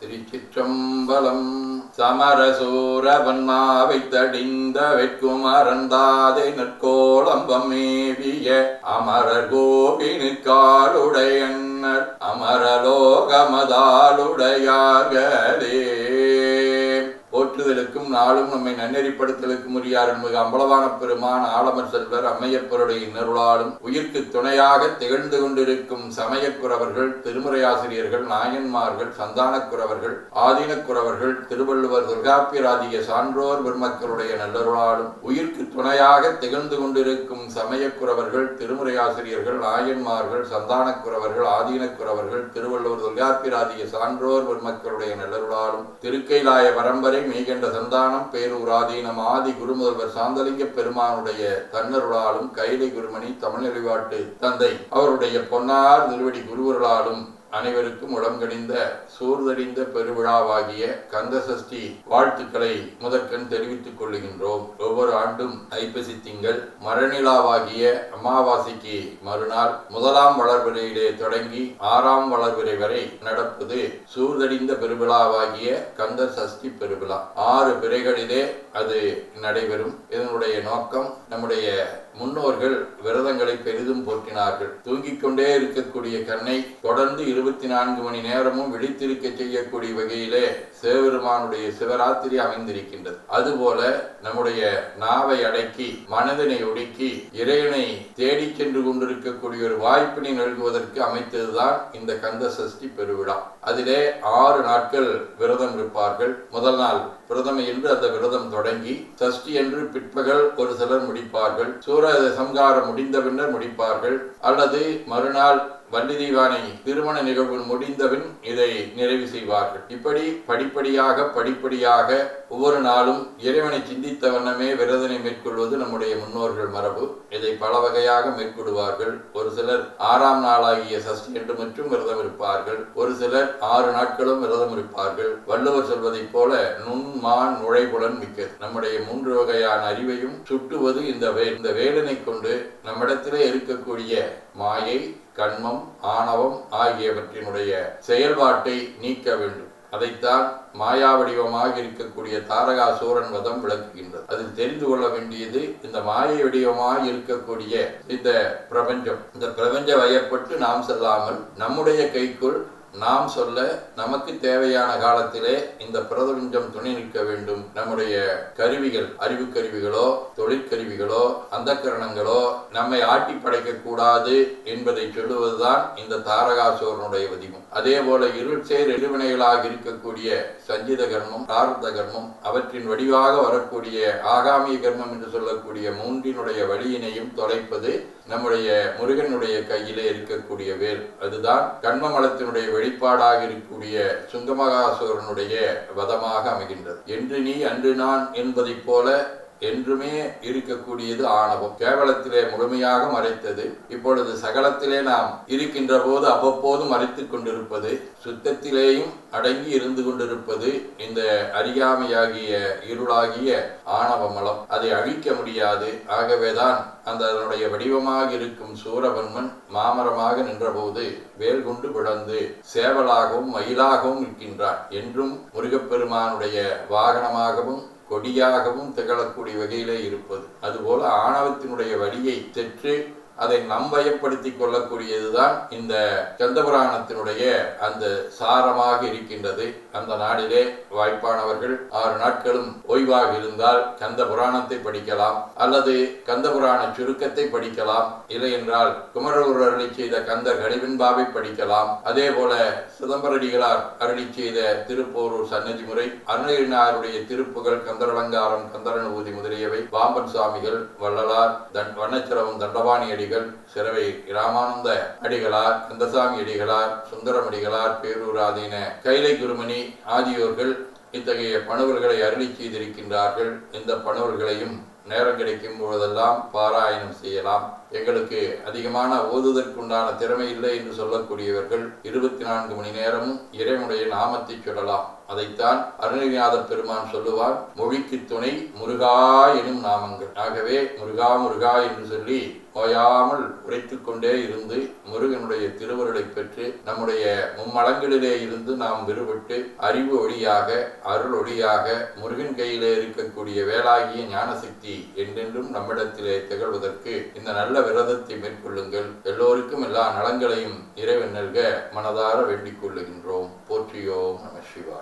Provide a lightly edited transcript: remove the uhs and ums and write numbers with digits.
திருச்சிற்றம்பலம். சமரசூரவன்மாவை தடிந்த வெட்குமரந்தாதை நற்கோளம்பம் மேவிய அமரர் கோவினுக்காலுடையன்னர் அமரலோகமதாலுடையார்களே. போற்றுதலுக்கும் நாளும் நம்மை நன்னெறிப்படுத்தலுக்கும் உரியார் என்பது அம்பலவான பெருமான் ஆலமர் செல்வர் அம்மையப்பருடைய இன்னருளாலும் உயிர்க்கு துணையாக திகழ்ந்து கொண்டிருக்கும் சமயக்குறவர்கள், திருமுறையாசிரியர்கள், நாயன்மார்கள், சந்தானக்குறவர்கள், ஆதீனக்குறவர்கள், திருவள்ளுவர், தொல்காப்பியராதிய சான்றோர் பெருமக்களுடைய நல்லருளாலும் உயிர்க்கு துணையாக திகழ்ந்து கொண்டிருக்கும் சமயக்குறவர்கள், திருமுறையாசிரியர்கள், நாயன்மார்கள், சந்தானக்குறவர்கள், ஆதீனக்குறவர்கள், திருவள்ளுவர், தொல்காப்பியராதிய சான்றோர் பெருமக்களுடைய நல்லருளாலும் திருக்கைலாய வரம்பரை மெய்கண்ட சந்தானம் பேரூராதீனம் ஆதி குருமுதல்வர் சாந்தலிங்க பெருமானுடைய தன்னருளாலும் கைலை குருமணி தமிழ்நெறிவாட்டு தந்தை அவருடைய பொன்னார் திருவடி குருவர்களாலும் அனைவருக்கும் உடம்கணிந்த சூர்தடிந்த பெருவிழாவாகிய கந்தசஷ்டி வாழ்த்துக்களை முதற்கண் தெரிவித்துக் கொள்ளுகின்றோம். ஒவ்வொரு ஆண்டும் ஐப்பசி திங்கள் மரநிலாவாகிய அமாவாசைக்கு மறுநாள் முதலாம் வளர்பிறையிலே தொடங்கி 6ஆம் வளர்பிறை வரை நடப்பது சூர்தடிந்த பெருவிழாவாகிய கந்த சஷ்டி பெருவிழா. 6 பிறைகளிலே அது நடைபெறும். இதனுடைய நோக்கம், நம்முடைய முன்னோர்கள் விரதங்களை பெரிதும் போற்றினார்கள். தூங்கிக் கொண்டே இருக்கக்கூடிய கண்ணை தொடர்ந்து 24 மணி நேரமும் விழித்திருக்க செய்யக்கூடிய வகையிலே சிவபெருமானுடைய சிவராத்திரி அமைந்திருக்கின்றது. அதுபோல நம்முடைய நாவை அடக்கி மனதினை ஒடுக்கி இறைவனை தேடி சென்று கொண்டிருக்கக்கூடிய ஒரு வாய்ப்பினை நல்குவதற்கு அமைத்ததுதான் இந்த கந்த சஷ்டி பெருவிழா. அதிலே 6 நாட்கள் விரதம் இருப்பார்கள். முதல் நாள் பிரதமை என்று அந்த விரதம் தொடங்கி சஷ்டி என்று பிற்பகல் ஒரு சிலர் முடிப்பார்கள். சூர சம்காரம் முடிந்த பின்னர் முடிப்பார்கள். அல்லது மறுநாள் வள்ளி தெய்வானை திருமண நிகழ்வு முடிந்தபின் இதை நிறைவு செய்வார்கள். இப்படி படிப்படியாக ஒவ்வொரு நாளும் இறைவனை சிந்தித்த வண்ணமே விரதனை மேற்கொள்வது நம்முடைய முன்னோர்கள் மரபு. இதை பல வகையாக மேற்கொள்வார்கள். ஒரு சிலர் 6ஆம் நாளாகிய சஷ்டி என்று மட்டும் விரதம் இருப்பார்கள். ஒரு சிலர் 6 நாட்களும் விரதம் இருப்பார்கள். வள்ளுவர் சொல்வதைப் போல நுண்மான் நுழைபுலன் மிக்கது. நம்முடைய 3 வகையான அறிவையும் சுட்டுவது இந்த வேலனை கொண்டு நம்மிடத்திலே இருக்கக்கூடிய மாயை, கண்மம், ஆணவம் ஆகியவற்றினுடைய செயல்பாட்டை நீக்க வேண்டும். அதைத்தான் மாயா வடிவமாக இருக்கக்கூடிய தாரகாசூரன் வதம் விளக்குகின்றது. அதில் தெரிந்து கொள்ள வேண்டியது, இந்த மாயை வடிவமாக இருக்கக்கூடிய இந்த பிரபஞ்சம், இந்த பிரபஞ்ச வயப்பட்டு நாம் செல்லாமல் நம்முடைய கைக்குள் நாம் சொல்ல நமக்கு தேவையான காலத்திலே இந்த பிரபஞ்சம் துணை நிற்க வேண்டும். நம்முடைய கருவிகள், அறிவு கருவிகளோ தொழிற்கருவிகளோ அந்தக்கரணங்களோ நம்மை ஆட்டி படைக்க கூடாது என்பதை சொல்லுவதுதான் இந்த தாரகாசூரனுடைய வடிவம். அதே போல இருள் சேர் எதிர்வினைகளாக இருக்கக்கூடிய சஞ்சித கர்மம், பிராரப்த கர்மம், அவற்றின் வடிவாக வரக்கூடிய ஆகாமிய கர்மம் என்று சொல்லக்கூடிய 3னுடைய வழியினையும் தொலைப்பது நம்முடைய முருகனுடைய கையிலே இருக்கக்கூடிய வேல். அதுதான் கண்மமலத்தினுடைய வெளிப்பாடாக இருக்கக்கூடிய சுங்கமகாசூரனுடைய வதமாக அமைகின்றது. என்று நீ அன்று நான் என்பதைப் போல என்றுமே இருக்கக்கூடியது ஆணவம். கேவலத்திலே முழுமையாக மறைத்தது. இப்பொழுது சகலத்திலே நாம் இருக்கின்ற போது அவ்வப்போது மறைத்துக் கொண்டிருப்பது, சுத்தத்திலேயும் அடங்கி இருந்து கொண்டிருப்பது இந்த அறியாமையாகிய இருளாகிய ஆணவ மலம். அதை அழிக்க முடியாது. ஆகவேதான் அதனுடைய வடிவமாக இருக்கும் சூரபன்மன் மாமரமாக நின்றபோது வேல் கொண்டு பிளந்து சேவலாகவும் மயிலாகவும் நிற்கின்றான். என்றும் முருகப்பெருமானுடைய வாகனமாகவும் கொடியாகவும் திகழக்கூடிய வகையிலே இருப்பது. அதுபோல ஆணவத்தினுடைய வழியை சென்று அதை நம்பயப்படுத்திக் கொள்ளக்கூடியதுதான் இந்த கந்தபுராணத்தினுடைய அந்த சாரமாக இருக்கின்றது. அந்த நாளிலே வாய்ப்பானவர்கள் 6 நாட்களும் ஓய்வாக இருந்தால் கந்த புராணத்தை படிக்கலாம், அல்லது கந்தபுராண சுருக்கத்தை படிக்கலாம். இல்லை என்றால் குமரகுரு அருளி செய்த கந்தர் கடிவெண்பாவை படிக்கலாம். அதே போல சிதம்பரடிகளார் அருளி செய்த திருப்போரூர் சன்னதி முறை, அருணகிரிநாதருடைய திருப்புகள், கந்தரலங்காரம், கந்தரனுபூதி முதலியவை, பாம்பன் சுவாமிகள், வள்ளலார், வண்ணச்சிரவம் தண்டபாணி அடிகள், சிறவை ராமானந்த அடிகளார், கந்தசாமி அடிகளார், சுந்தரம் அடிகளார், பேரூராதீன கைலை குருமணி ஆகியோர்கள் இத்தகைய பணுவல்களை அருளி செய்திருக்கின்றார்கள். இந்த பணுவல்களையும் நேரம் கிடைக்கும் பொழுதெல்லாம் பாராயணம் செய்யலாம். எங்களுக்கு அதிகமான ஓதுதற்குண்டான திறமை இல்லை என்று சொல்லக்கூடியவர்கள் 24 மணி நேரமும் இறைவனுடைய நாமத்தை சொல்லலாம். அதைத்தான் அருணகிரிநாத பெருமான் சொல்லுவார், மொழிக்கு துணை முருகா எனும் நாமங்கள். ஆகவே முருகா முருகா என்று சொல்லி ஓயாமல் உரைத்துக் கொண்டே இருந்து முருகனுடைய திருவருளை பெற்று நம்முடைய மும்மலங்களிலே இருந்து நாம் விடுபட்டு அறிவு ஒளியாக அருள் ஒளியாக முருகன் கையிலே இருக்கக்கூடிய வேலாகிய ஞானசக்தி என்றென்றும் நம்மிடத்திலே திகழ்வதற்கு இந்த நல்ல விரதத்தை மேற்கொள்ளுங்கள். எல்லோருக்கும் எல்லா நலங்களையும் இறைவன் நல்க மனதார வேண்டிக் கொள்ளுகின்றோம். போற்றியோம் நம சிவாய.